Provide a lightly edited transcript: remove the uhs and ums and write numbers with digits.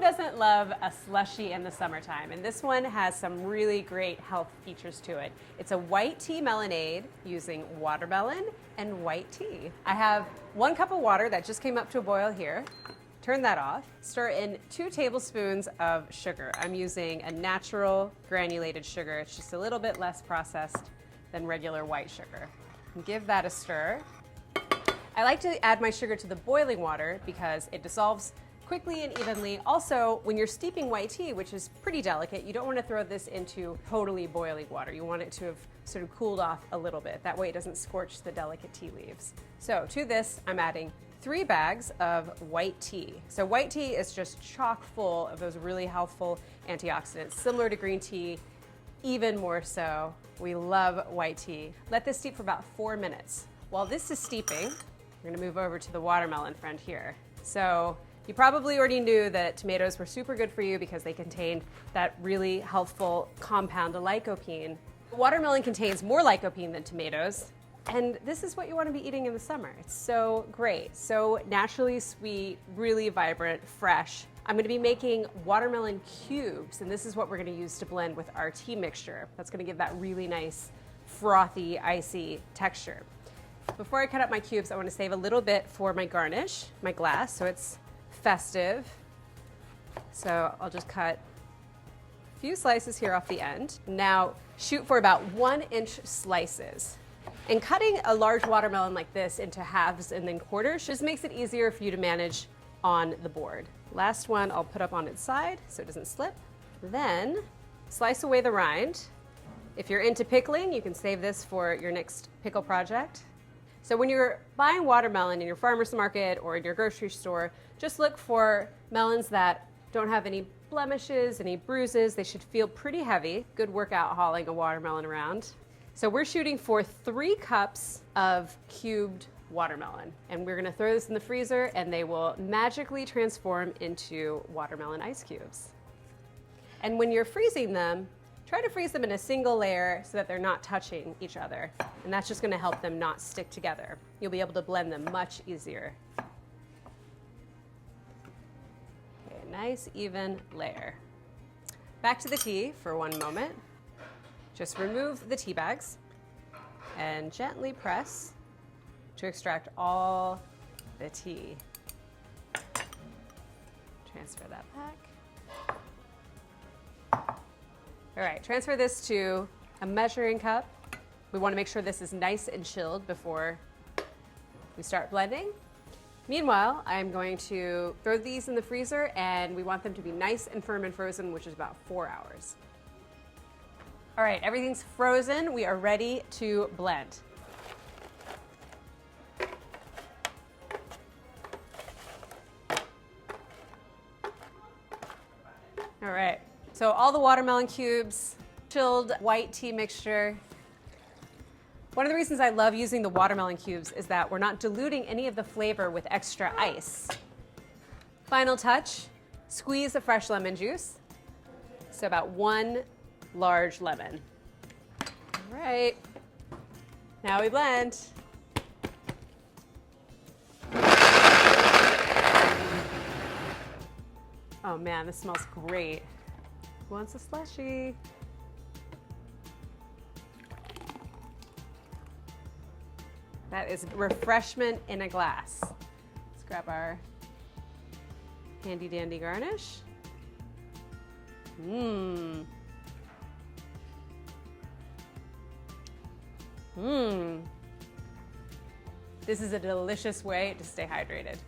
doesn't love a slushie in the summertime? And this one has some really great health features to it. It's a white tea melonade using watermelon and white tea. I have 1 cup of water that just came up to a boil here. Turn that off. Stir in 2 tablespoons of sugar. I'm using a natural granulated sugar. It's just a little bit less processed than regular white sugar. Give that a stir. I like to add my sugar to the boiling water because it dissolves quickly and evenly. Also, when you're steeping white tea, which is pretty delicate, you don't want to throw this into totally boiling water. You want it to have sort of cooled off a little bit. That way it doesn't scorch the delicate tea leaves. So to this, I'm adding 3 bags of white tea. So white tea is just chock full of those really helpful antioxidants, similar to green tea, even more so. We love white tea. Let this steep for about 4 minutes. While this is steeping, we're gonna move over to the watermelon friend here. So you probably already knew that tomatoes were super good for you because they contain that really healthful compound, the lycopene. Watermelon contains more lycopene than tomatoes, and this is what you want to be eating in the summer. It's so great, so naturally sweet, really vibrant, fresh. I'm going to be making watermelon cubes, and this is what we're going to use to blend with our tea mixture. That's going to give that really nice, frothy, icy texture. Before I cut up my cubes, I want to save a little bit for my garnish, my glass, so it's festive. So I'll just cut a few slices here off the end. Now shoot for about 1-inch slices. And cutting a large watermelon like this into halves and then quarters just makes it easier for you to manage on the board. Last one I'll put up on its side so it doesn't slip. Then slice away the rind. If you're into pickling, you can save this for your next pickle project. So when you're buying watermelon in your farmer's market or in your grocery store, just look for melons that don't have any blemishes, any bruises. They should feel pretty heavy. Good workout hauling a watermelon around. So we're shooting for 3 cups of cubed watermelon, and we're gonna throw this in the freezer and they will magically transform into watermelon ice cubes. And when you're freezing them, try to freeze them in a single layer so that they're not touching each other, and that's just gonna help them not stick together. You'll be able to blend them much easier. Okay, nice even layer. Back to the tea for 1 moment. Just remove the tea bags and gently press to extract all the tea. Transfer that back. All right, transfer this to a measuring cup. We want to make sure this is nice and chilled before we start blending. Meanwhile, I'm going to throw these in the freezer, and we want them to be nice and firm and frozen, which is about 4 hours. All right, everything's frozen. We are ready to blend. All right, so all the watermelon cubes, chilled white tea mixture. One of the reasons I love using the watermelon cubes is that we're not diluting any of the flavor with extra ice. Final touch, squeeze the fresh lemon juice. So about 1 large lemon. All right, now we blend. Oh man, this smells great. Who wants a slushie? That is refreshment in a glass. Let's grab our handy dandy garnish. Mmm. Mmm. This is a delicious way to stay hydrated.